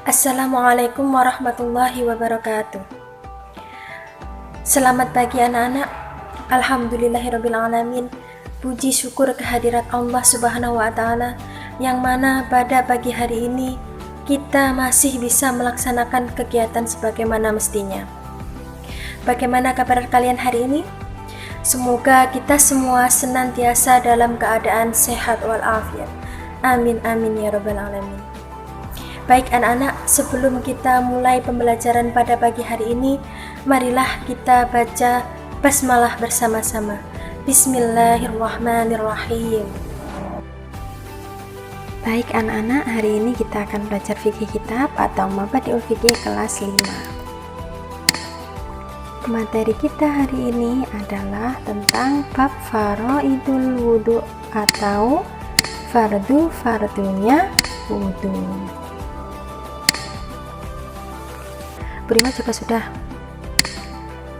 Assalamualaikum warahmatullahi wabarakatuh. Selamat pagi anak-anak. Alhamdulillahirrabbilalamin. Puji syukur kehadirat Allah subhanahu wa ta'ala, yang mana pada pagi hari ini kita masih bisa melaksanakan kegiatan sebagaimana mestinya. Bagaimana kabar kalian hari ini? Semoga kita semua senantiasa dalam keadaan sehat walafiat. Amin amin ya rabbal alamin. Baik anak-anak, sebelum kita mulai pembelajaran pada pagi hari ini, marilah kita baca basmalah bersama-sama. Bismillahirrahmanirrahim. Baik anak-anak, hari ini kita akan belajar fikih kitab atau Mabadi'ul Fikih kelas 5. Materi kita hari ini adalah tentang bab faraidul wudu atau fardu-fardunya wudu. Prima juga sudah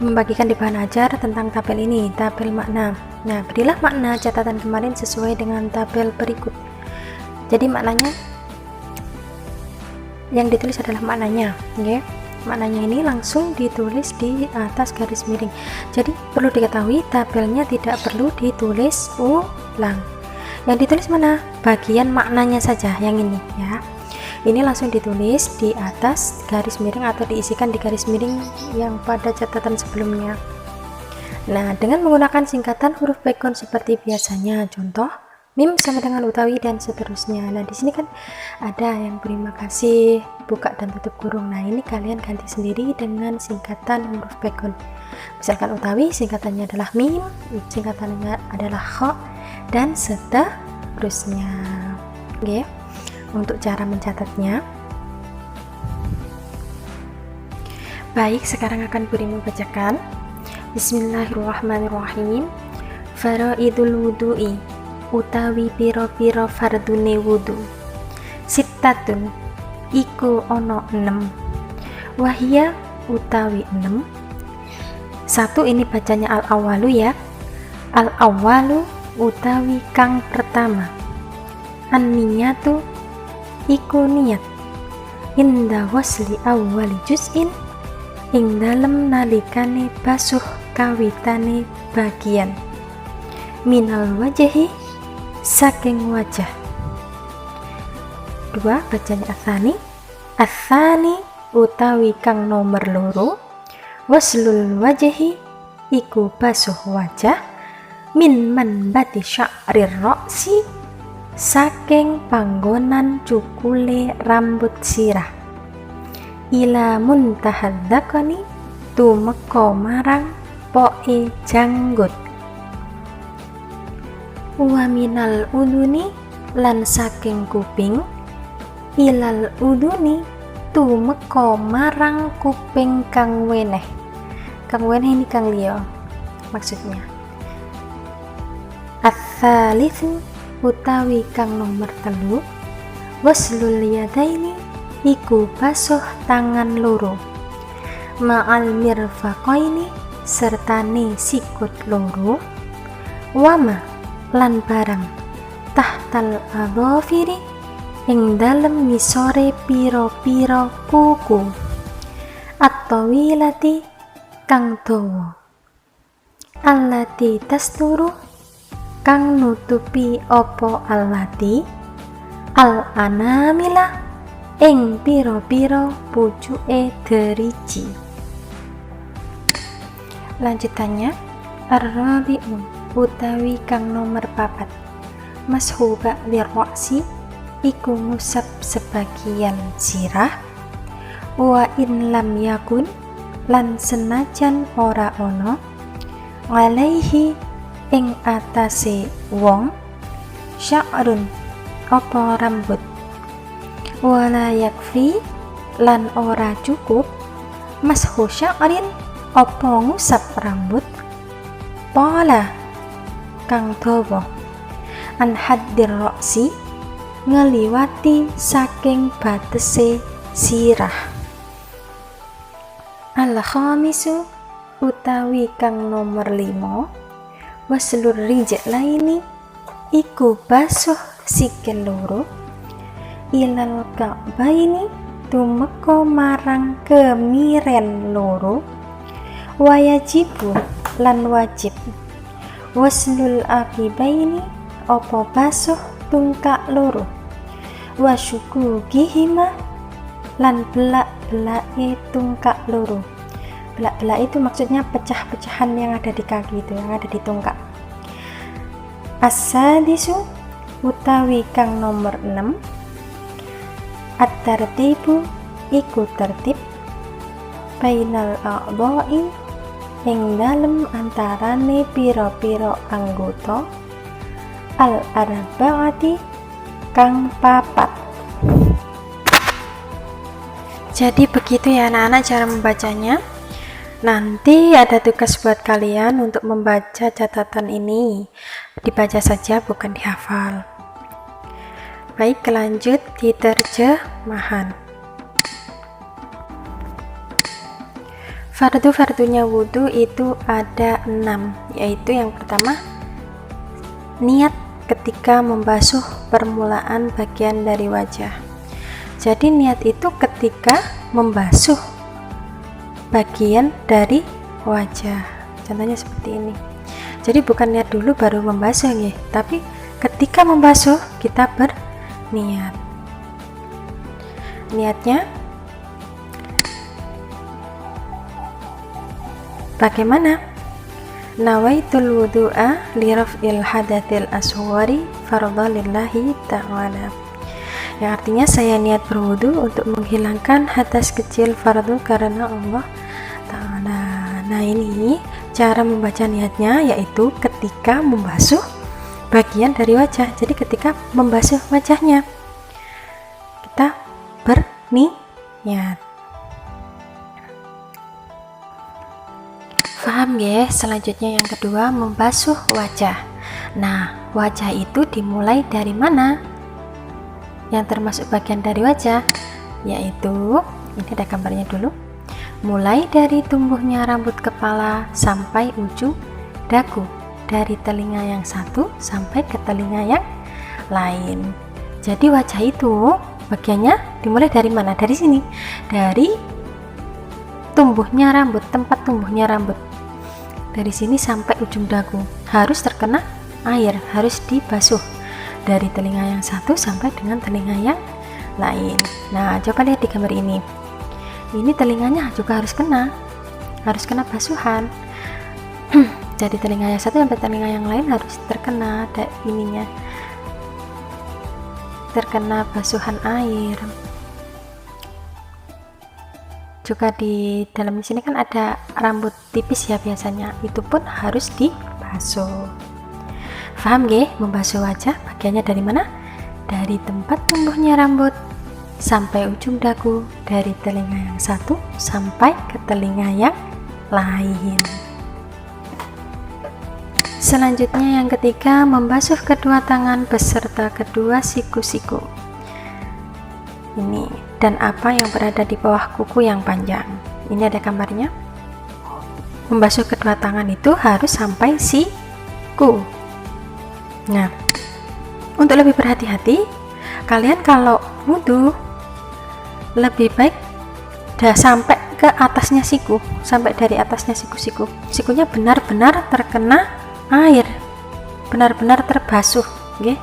membagikan di bahan ajar tentang tabel ini, tabel makna. Nah, berilah makna catatan kemarin sesuai dengan tabel berikut. Jadi maknanya yang ditulis adalah maknanya, ya. Maknanya ini langsung ditulis di atas garis miring. Jadi perlu diketahui tabelnya tidak perlu ditulis ulang. Yang ditulis mana? Bagian maknanya saja yang ini, ya. Ini langsung ditulis di atas garis miring atau diisikan di garis miring yang pada catatan sebelumnya. Nah, dengan menggunakan singkatan huruf background seperti biasanya, contoh mim sama dengan utawi dan seterusnya. Nah, di sini kan ada yang terima kasih, buka dan tutup kurung. Nah, ini kalian ganti sendiri dengan singkatan huruf background. Misalkan utawi singkatannya adalah mim, singkatannya adalah kha, dan seterusnya. Oke. Untuk cara mencatatnya, baik, sekarang akan Puri membacakan. Bismillahirrahmanirrahim. Faraidul wudu'i utawi piro-piro fardune wudu sittatun iku ono 6, wahia utawi 6. Satu, ini bacanya al-awalu ya, al-awalu utawi kang pertama, an-niyatu iku niat, inda wasli awwali juz'in ing dalem nalikane basuh kawitane bagian, minal wajahi saking wajah. Dua, bacanya athani utawi kang nomor loro, waslul wajahi iku basuh wajah, min manbati sya'rir roksi saking panggonan cukule rambut sirah, ila muntahad dzakoni tumeka marang poe janggut, wa minal uduni lan saking kuping, ilal uduni tumeka marang kuping kang weneh. Kang weneh ini kang liya maksudnya. Ats-tsalitsu utawi kang nomor 3, waslul yadaini iku basuh tangan loro, ma'al mirfaqaini sertane sikut loro, wama lan barang tahtal adhafiri ing dalem ngisore pira-pira kuku, at-tawilati kang dawa, allati tasturu kang nutupi opo alati, al-anamila ing piro-piro pucuke deriji. Lanjutannya, ar-rabi'u utawi kang nomor 4, mashuba lirroksi iku ngusap sebagian sirah, wa in lam yakun lan senajan ora ono, alaihi ing atase wong, sya'run apa rambut, wala yakfi lan ora cukup, mashu sya'rin apa ngusap rambut, pola kang dawa, an haddir roksi ngeliwati saking batese sirah. Al-khamisu utawi kang nomor 5, waslur rijlaini iku basuh sikil loro, ilal ka'baini tumeka marang kemiren loro, wayajibu lan wajib, waslul aqibaini apa basuh tungkak loro, wasyukukihima lan belak-belake tungkak loro. Belak-belak itu maksudnya pecah-pecahan yang ada di kaki itu, yang ada di tungkak. As-sadisu utawi kang nomor 6, at-tartibu iku tertib, bainal a'dha'i ing dalem antarane pira-pira anggota, al-arba'ati kang papat. Jadi begitu ya anak-anak cara membacanya. Nanti ada tugas buat kalian untuk membaca catatan ini. Dibaca saja, bukan dihafal. Baik, lanjut di terjemahan. Fardu-fardunya wudhu itu ada 6, yaitu yang pertama, niat ketika membasuh permulaan bagian dari wajah. Jadi niat itu ketika membasuh bagian dari wajah. Contohnya seperti ini. Jadi bukan niat dulu baru membasuh ya, tapi ketika membasuh kita berniat. Niatnya bagaimana? Nawaitul wudu'a li raf'il hadatsil asghari fardhan lillahi ta'ala. Yang artinya saya niat berwudu untuk menghilangkan hadas kecil fardu karena Allah Ta'ala. Nah ini cara membaca niatnya, yaitu ketika membasuh bagian dari wajah. Jadi ketika membasuh wajahnya kita berniat. Paham ya? Selanjutnya yang kedua, membasuh wajah. Nah, wajah itu dimulai dari mana? Yang termasuk bagian dari wajah, yaitu ini ada gambarnya dulu, mulai dari tumbuhnya rambut kepala sampai ujung dagu, dari telinga yang satu sampai ke telinga yang lain. Jadi wajah itu bagiannya dimulai dari mana? Dari sini, dari tumbuhnya rambut, tempat tumbuhnya rambut, dari sini sampai ujung dagu harus terkena air, harus dibasuh dari telinga yang satu sampai dengan telinga yang lain. Nah, coba lihat di gambar ini. Ini telinganya juga harus kena basuhan. Dari telinga yang satu sampai telinga yang lain harus terkena terkena basuhan air. Juga di dalam sini kan ada rambut tipis ya biasanya, itu pun harus dibasuh. Paham gak? Membasuh wajah bagiannya dari mana? Dari tempat tumbuhnya rambut sampai ujung dagu, dari telinga yang satu sampai ke telinga yang lain. Selanjutnya yang ketiga, membasuh kedua tangan beserta kedua siku-siku. Ini dan apa yang berada di bawah kuku yang panjang. Ini ada gambarnya. Membasuh kedua tangan itu harus sampai siku. Nah, untuk lebih berhati-hati, kalian kalau wudhu lebih baik udah sampai ke atasnya siku, sampai dari atasnya siku-siku. Sikunya benar-benar terkena air, benar-benar terbasuh, okay?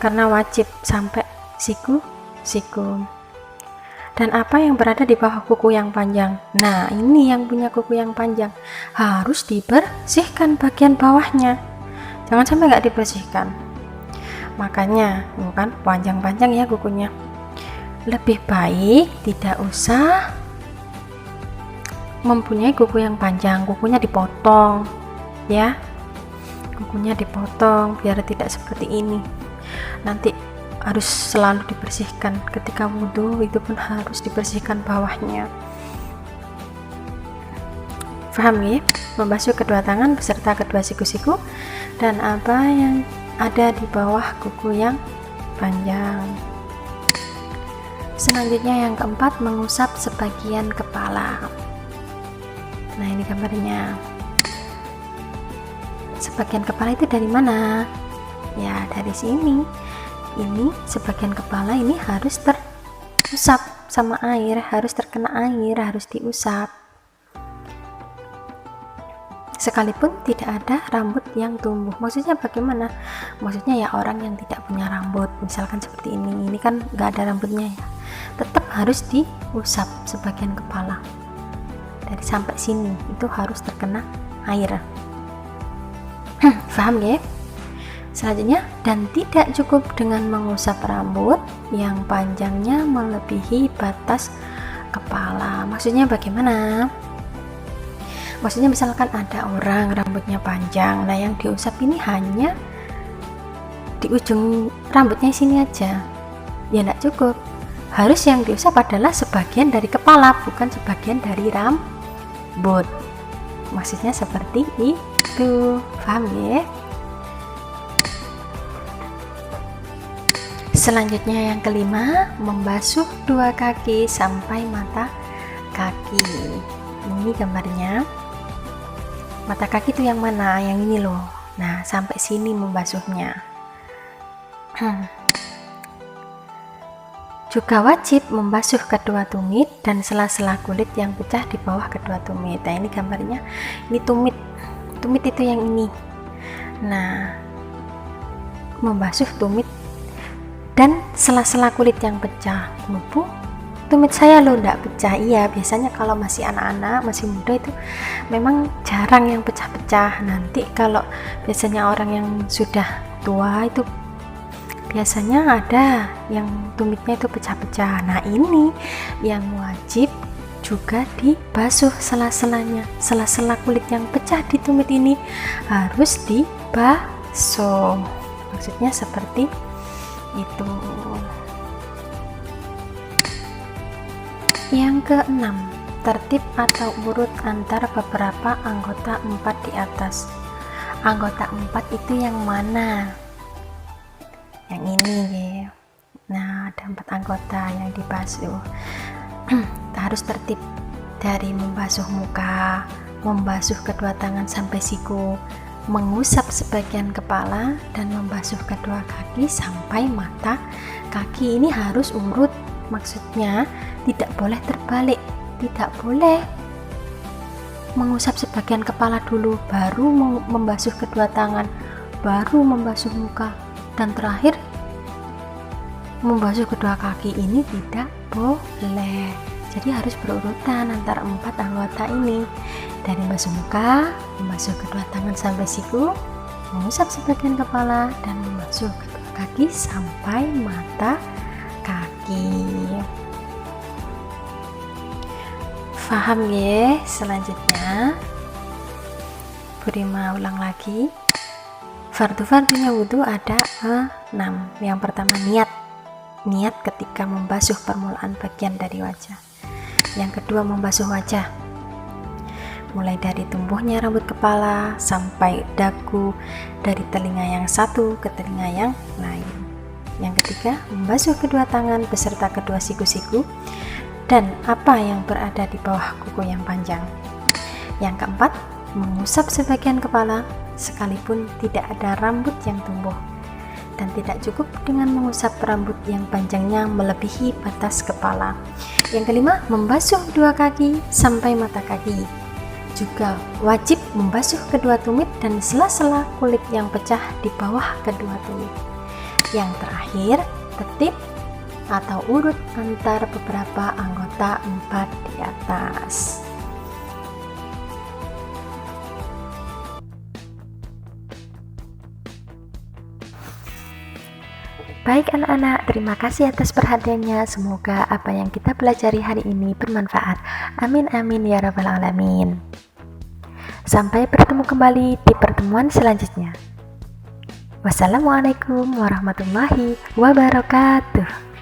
Karena wajib sampai siku-siku. Dan apa yang berada di bawah kuku yang panjang? Nah, ini yang punya kuku yang panjang harus dibersihkan bagian bawahnya. Jangan sampai nggak dibersihkan. Makanya bukan panjang-panjang ya kukunya. Lebih baik tidak usah mempunyai kuku yang panjang, kukunya dipotong ya. Kukunya dipotong biar tidak seperti ini. Nanti harus selalu dibersihkan ketika wudhu, itu pun harus dibersihkan bawahnya. Paham ya? Membasuh kedua tangan beserta kedua siku-siku dan apa yang ada di bawah kuku yang panjang. Selanjutnya yang keempat, mengusap sebagian kepala. Nah, ini gambarnya. sebagian kepala itu dari mana? Ya, dari sini. Ini sebagian kepala ini harus terusap sama air, harus terkena air, harus diusap. Sekalipun tidak ada rambut yang tumbuh. Maksudnya bagaimana? Maksudnya ya orang yang tidak punya rambut, misalkan seperti ini kan nggak ada rambutnya ya, tetap harus diusap sebagian kepala dari sampai sini, itu harus terkena air. Paham ya? Selanjutnya, dan tidak cukup dengan mengusap rambut yang panjangnya melebihi batas kepala. Maksudnya bagaimana? Maksudnya misalkan ada orang rambutnya panjang, nah yang diusap ini hanya di ujung rambutnya sini aja, ya enggak cukup. Harus yang diusap adalah sebagian dari kepala, bukan sebagian dari rambut. Maksudnya seperti itu, paham ya? Selanjutnya yang kelima, membasuh dua kaki sampai mata kaki. Ini gambarnya. Mata kaki itu yang mana? Yang ini loh. Nah, sampai sini membasuhnya. Juga wajib membasuh kedua tumit dan sela-sela kulit yang pecah di bawah kedua tumit. Nah, ini gambarnya. Ini tumit. Tumit itu yang ini. Nah, membasuh tumit dan sela-sela kulit yang pecah. Bu, tumit saya loh enggak pecah. Iya, biasanya kalau masih anak-anak, masih muda itu memang jarang yang pecah-pecah. Nanti kalau biasanya orang yang sudah tua itu biasanya ada yang tumitnya itu pecah-pecah. Nah, ini yang wajib juga dibasuh sela-selanya. Sela-sela kulit yang pecah di tumit ini harus dibasuh. Maksudnya seperti itu. Yang keenam, tertib atau urut antar beberapa anggota 4 di atas. Anggota 4 itu yang mana? Yang ini ya. Nah, ada 4 anggota yang dibasuh. Harus tertib dari membasuh muka, membasuh kedua tangan sampai siku, mengusap sebagian kepala, dan membasuh kedua kaki sampai mata kaki. Ini harus urut, maksudnya tidak boleh terbalik, tidak boleh mengusap sebagian kepala dulu baru membasuh kedua tangan, baru membasuh muka, dan terakhir membasuh kedua kaki. Ini tidak boleh. Jadi harus berurutan antara 4 anggota ini, dari membasuh muka, membasuh kedua tangan sampai siku, mengusap sebagian kepala, dan membasuh kedua kaki sampai mata kaki. Paham ya? Selanjutnya Burima ulang lagi. Fardu-fardunya wudhu ada 6. Yang pertama niat ketika membasuh permulaan bagian dari wajah. Yang kedua membasuh wajah, mulai dari tumbuhnya rambut kepala sampai dagu, dari telinga yang satu ke telinga yang lain. Yang ketiga membasuh kedua tangan beserta kedua siku-siku dan apa yang berada di bawah kuku yang panjang. Yang keempat mengusap sebagian kepala sekalipun tidak ada rambut yang tumbuh, dan tidak cukup dengan mengusap rambut yang panjangnya melebihi batas kepala. Yang kelima, membasuh dua kaki sampai mata kaki. Juga wajib membasuh kedua tumit dan sela-sela kulit yang pecah di bawah kedua tumit. Yang terakhir, tertib atau urut antar beberapa anggota 4 di atas. Baik anak-anak, terima kasih atas perhatiannya. Semoga apa yang kita pelajari hari ini bermanfaat. Amin amin ya rabbal alamin. Sampai bertemu kembali di pertemuan selanjutnya. Wassalamualaikum warahmatullahi wabarakatuh.